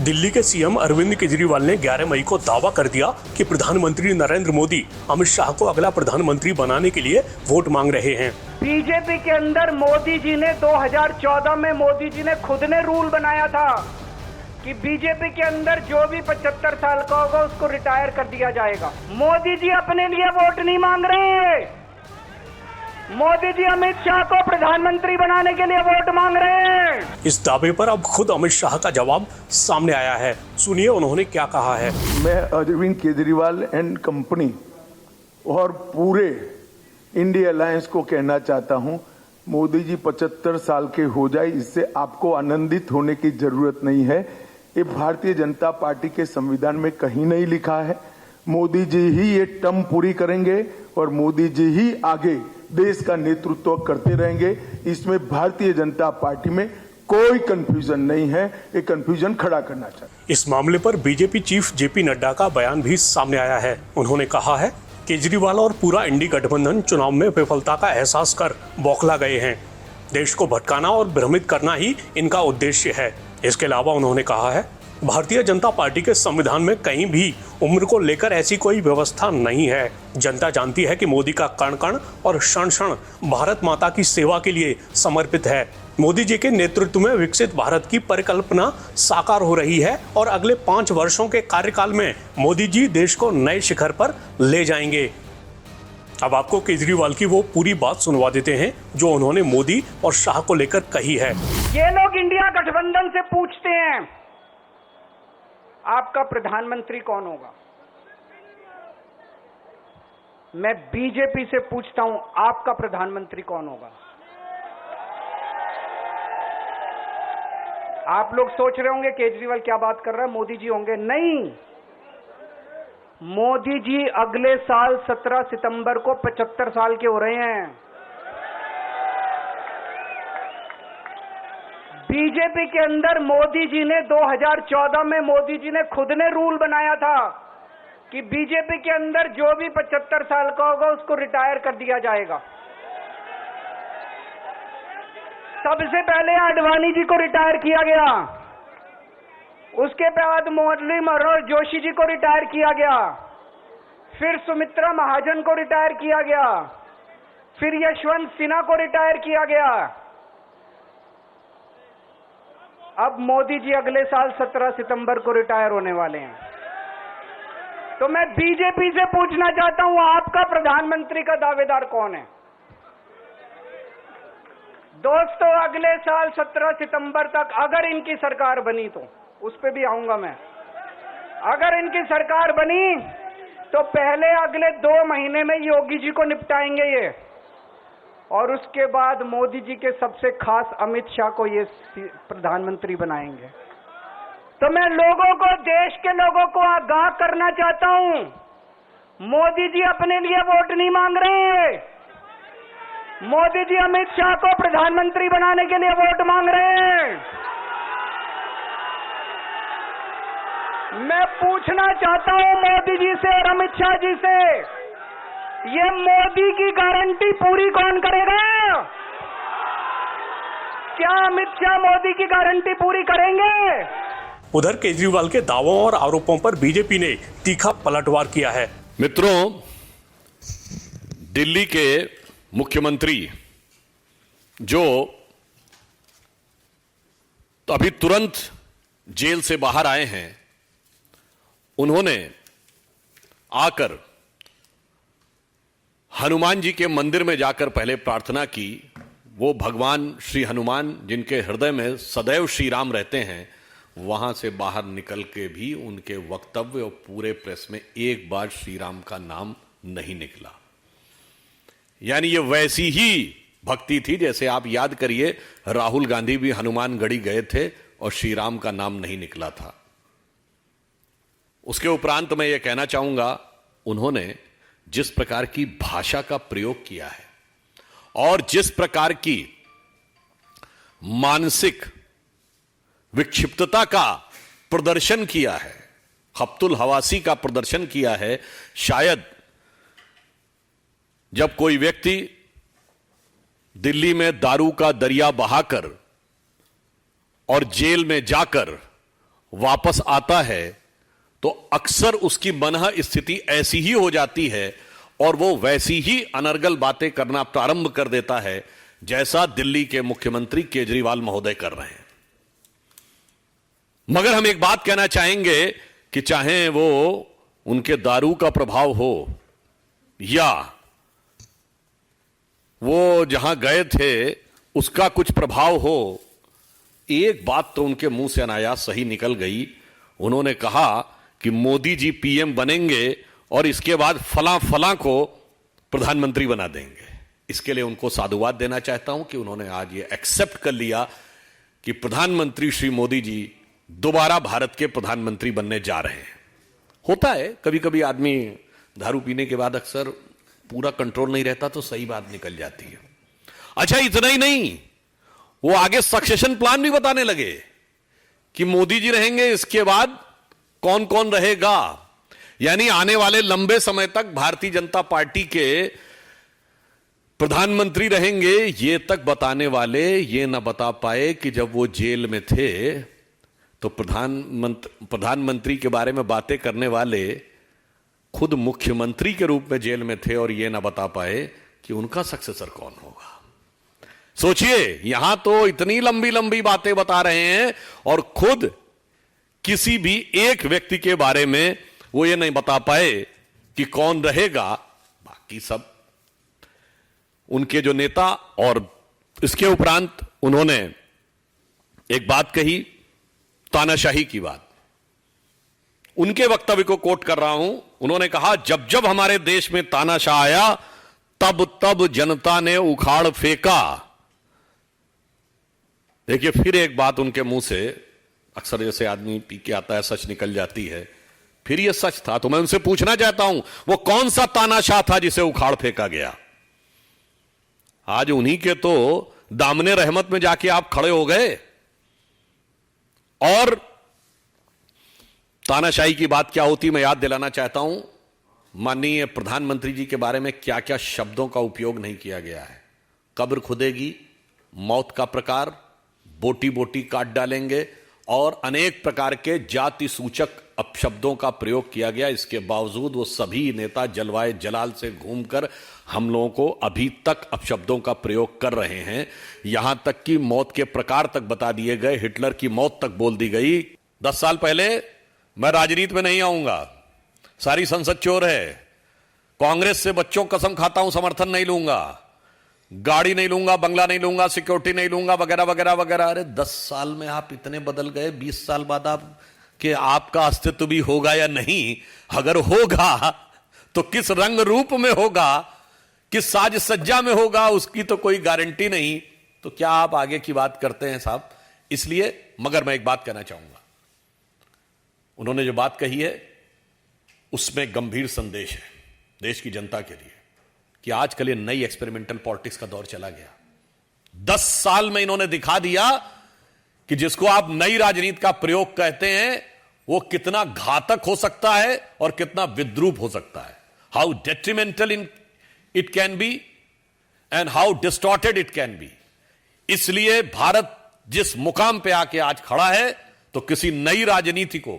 दिल्ली के सीएम अरविंद केजरीवाल ने 11 मई को दावा कर दिया कि प्रधानमंत्री नरेंद्र मोदी अमित शाह को अगला प्रधानमंत्री बनाने के लिए वोट मांग रहे हैं। बीजेपी के अंदर मोदी जी ने 2014 में मोदी जी ने खुद ने रूल बनाया था कि बीजेपी के अंदर जो भी 75 साल का होगा उसको रिटायर कर दिया जाएगा। मोदी जी अपने लिए वोट नहीं मांग रहे, मोदी जी अमित शाह को प्रधानमंत्री बनाने के लिए वोट मांग रहे हैं। इस दावे पर अब खुद अमित शाह का जवाब सामने आया है। सुनिए उन्होंने क्या कहा है। मैं अरविंद केजरीवाल एंड कंपनी और पूरे इंडिया अलायंस को कहना चाहता हूं, मोदी जी 75 साल के हो जाए, इससे आपको आनंदित होने की जरूरत नहीं है। ये भारतीय जनता पार्टी के संविधान में कहीं नहीं लिखा है। मोदी जी ही ये टर्म पूरी करेंगे और मोदी जी ही आगे देश का नेतृत्व करते रहेंगे। इसमें भारतीय जनता पार्टी में कोई कंफ्यूजन नहीं है, ये कंफ्यूजन खड़ा करना चाहिए। इस मामले पर बीजेपी चीफ जेपी नड्डा का बयान भी सामने आया है। उन्होंने कहा है, केजरीवाल और पूरा इंडी गठबंधन चुनाव में विफलता का एहसास कर बौखला गए हैं। देश को भटकाना और भ्रमित करना ही इनका उद्देश्य है। इसके अलावा उन्होंने कहा है, भारतीय जनता पार्टी के संविधान में कहीं भी उम्र को लेकर ऐसी कोई व्यवस्था नहीं है। जनता जानती है कि मोदी का कण कण और क्षण क्षण भारत माता की सेवा के लिए समर्पित है। मोदी जी के नेतृत्व में विकसित भारत की परिकल्पना साकार हो रही है और अगले 5 वर्षों के कार्यकाल में मोदी जी देश को नए शिखर पर ले जाएंगे। अब आपको केजरीवाल की वो पूरी बात सुनवा देते हैं जो उन्होंने मोदी और शाह को लेकर कही है। ये लोग इंडिया गठबंधन से पूछते हैं आपका प्रधानमंत्री कौन होगा। मैं बीजेपी से पूछता हूं आपका प्रधानमंत्री कौन होगा। आप लोग सोच रहे होंगे केजरीवाल क्या बात कर रहा है, मोदी जी होंगे। नहीं, मोदी जी अगले साल 17 सितंबर को 75 साल के हो रहे हैं। बीजेपी के अंदर मोदी जी ने 2014 में मोदी जी ने खुद ने रूल बनाया था कि बीजेपी के अंदर जो भी 75 साल का होगा उसको रिटायर कर दिया जाएगा। सबसे पहले आडवाणी जी को रिटायर किया गया, उसके बाद मुरली मनोहर जोशी जी को रिटायर किया गया, फिर सुमित्रा महाजन को रिटायर किया गया, फिर यशवंत सिन्हा को रिटायर किया गया। अब मोदी जी अगले साल 17 सितंबर को रिटायर होने वाले हैं। तो मैं बीजेपी से पूछना चाहता हूं आपका प्रधानमंत्री का दावेदार कौन है। दोस्तों, अगले साल 17 सितंबर तक अगर इनकी सरकार बनी, तो उस पे भी आऊंगा मैं, अगर इनकी सरकार बनी तो पहले अगले 2 महीने में योगी जी को निपटाएंगे ये, और उसके बाद मोदी जी के सबसे खास अमित शाह को ये प्रधानमंत्री बनाएंगे। तो मैं लोगों को, देश के लोगों को आगाह करना चाहता हूं, मोदी जी अपने लिए वोट नहीं मांग रहे, मोदी जी अमित शाह को प्रधानमंत्री बनाने के लिए वोट मांग रहे हैं। मैं पूछना चाहता हूं मोदी जी से और अमित शाह जी से, ये मोदी की गारंटी पूरी कौन करेगा? क्या अमित शाह मोदी की गारंटी पूरी करेंगे? उधर केजरीवाल के दावों और आरोपों पर बीजेपी ने तीखा पलटवार किया है। मित्रों, दिल्ली के मुख्यमंत्री जो तो अभी तुरंत जेल से बाहर आए हैं, उन्होंने आकर हनुमान जी के मंदिर में जाकर पहले प्रार्थना की। वो भगवान श्री हनुमान जिनके हृदय में सदैव श्री राम रहते हैं, वहां से बाहर निकल के भी उनके वक्तव्य और पूरे प्रेस में एक बार श्री राम का नाम नहीं निकला। यानी ये वैसी ही भक्ति थी जैसे आप याद करिए, राहुल गांधी भी हनुमानगढ़ी गए थे और श्री राम का नाम नहीं निकला था। उसके उपरांत मैं ये कहना चाहूंगा, उन्होंने जिस प्रकार की भाषा का प्रयोग किया है और जिस प्रकार की मानसिक विक्षिप्तता का प्रदर्शन किया है, हफ्तुल हवासी का प्रदर्शन किया है, शायद जब कोई व्यक्ति दिल्ली में दारू का दरिया बहाकर और जेल में जाकर वापस आता है तो अक्सर उसकी मनः स्थिति ऐसी ही हो जाती है और वो वैसी ही अनर्गल बातें करना प्रारंभ कर देता है जैसा दिल्ली के मुख्यमंत्री केजरीवाल महोदय कर रहे हैं। मगर हम एक बात कहना चाहेंगे कि चाहे वो उनके दारू का प्रभाव हो या वो जहां गए थे उसका कुछ प्रभाव हो, एक बात तो उनके मुंह से अनायास सही निकल गई। उन्होंने कहा कि मोदी जी पीएम बनेंगे और इसके बाद फलां फलां को प्रधानमंत्री बना देंगे। इसके लिए उनको साधुवाद देना चाहता हूं कि उन्होंने आज ये एक्सेप्ट कर लिया कि प्रधानमंत्री श्री मोदी जी दोबारा भारत के प्रधानमंत्री बनने जा रहे हैं। होता है कभी कभी आदमी दारू पीने के बाद अक्सर पूरा कंट्रोल नहीं रहता तो सही बात निकल जाती है। अच्छा, इतना ही नहीं, वो आगे सक्सेशन प्लान भी बताने लगे कि मोदी जी रहेंगे, इसके बाद कौन कौन रहेगा। यानी आने वाले लंबे समय तक भारतीय जनता पार्टी के प्रधानमंत्री रहेंगे, ये तक बताने वाले ये ना बता पाए कि जब वो जेल में थे तो प्रधानमंत्री के बारे में बातें करने वाले खुद मुख्यमंत्री के रूप में जेल में थे और ये ना बता पाए कि उनका सक्सेसर कौन होगा। सोचिए, यहां तो इतनी लंबी लंबी बातें बता रहे हैं और खुद किसी भी एक व्यक्ति के बारे में वो ये नहीं बता पाए कि कौन रहेगा। बाकी सब उनके जो नेता, और इसके उपरांत उन्होंने एक बात कही, तानाशाही की बात। उनके वक्तव्य को कोट कर रहा हूं। उन्होंने कहा, जब जब हमारे देश में तानाशाह आया तब तब जनता ने उखाड़ फेंका। देखिए, फिर एक बात उनके मुंह से, अक्सर जैसे आदमी पी के आता है सच निकल जाती है, फिर यह सच था। तो मैं उनसे पूछना चाहता हूं, वो कौन सा तानाशाह था जिसे उखाड़ फेंका गया? आज उन्हीं के तो दामने रहमत में जाके आप खड़े हो गए। और तानाशाही की बात क्या होती मैं याद दिलाना चाहता हूं। माननीय प्रधानमंत्री जी के बारे में क्या क्या शब्दों का उपयोग नहीं किया गया है। कब्र खुदेगी, मौत का प्रकार, बोटी बोटी काट डालेंगे और अनेक प्रकार के जाति सूचक अपशब्दों का प्रयोग किया गया। इसके बावजूद वो सभी नेता जलवाए जलाल से घूमकर हम लोगों को अभी तक अपशब्दों का प्रयोग कर रहे हैं। यहां तक कि मौत के प्रकार तक बता दिए गए, हिटलर की मौत तक बोल दी गई। 10 साल पहले मैं राजनीति में नहीं आऊंगा, सारी संसद चोर है, कांग्रेस से बच्चों कसम खाता हूं समर्थन नहीं लूंगा, गाड़ी नहीं लूंगा, बंगला नहीं लूंगा, सिक्योरिटी नहीं लूंगा, वगैरह वगैरह वगैरह। अरे 10 साल में आप इतने बदल गए, 20 साल बाद आप कि आपका अस्तित्व भी होगा या नहीं? अगर होगा तो किस रंग रूप में होगा, किस साज सज्जा में होगा, उसकी तो कोई गारंटी नहीं। तो क्या आप आगे की बात करते हैं साहब? इसलिए, मगर मैं एक बात कहना चाहूंगा, उन्होंने जो बात कही है उसमें गंभीर संदेश है देश की जनता के लिए कि आजकल ये नई एक्सपेरिमेंटल पॉलिटिक्स का दौर चला गया। 10 साल में इन्होंने दिखा दिया कि जिसको आप नई राजनीति का प्रयोग कहते हैं वो कितना घातक हो सकता है और कितना विद्रूप हो सकता है। How detrimental it can be and how distorted it can be. इसलिए भारत जिस मुकाम पे आके आज खड़ा है तो किसी नई राजनीति को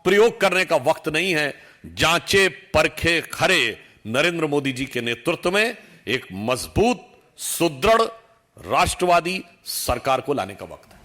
प्रयोग करने का वक्त नहीं है। जांचे परखे खरे नरेंद्र मोदी जी के नेतृत्व में एक मजबूत, सुदृढ़, राष्ट्रवादी सरकार को लाने का वक्त है।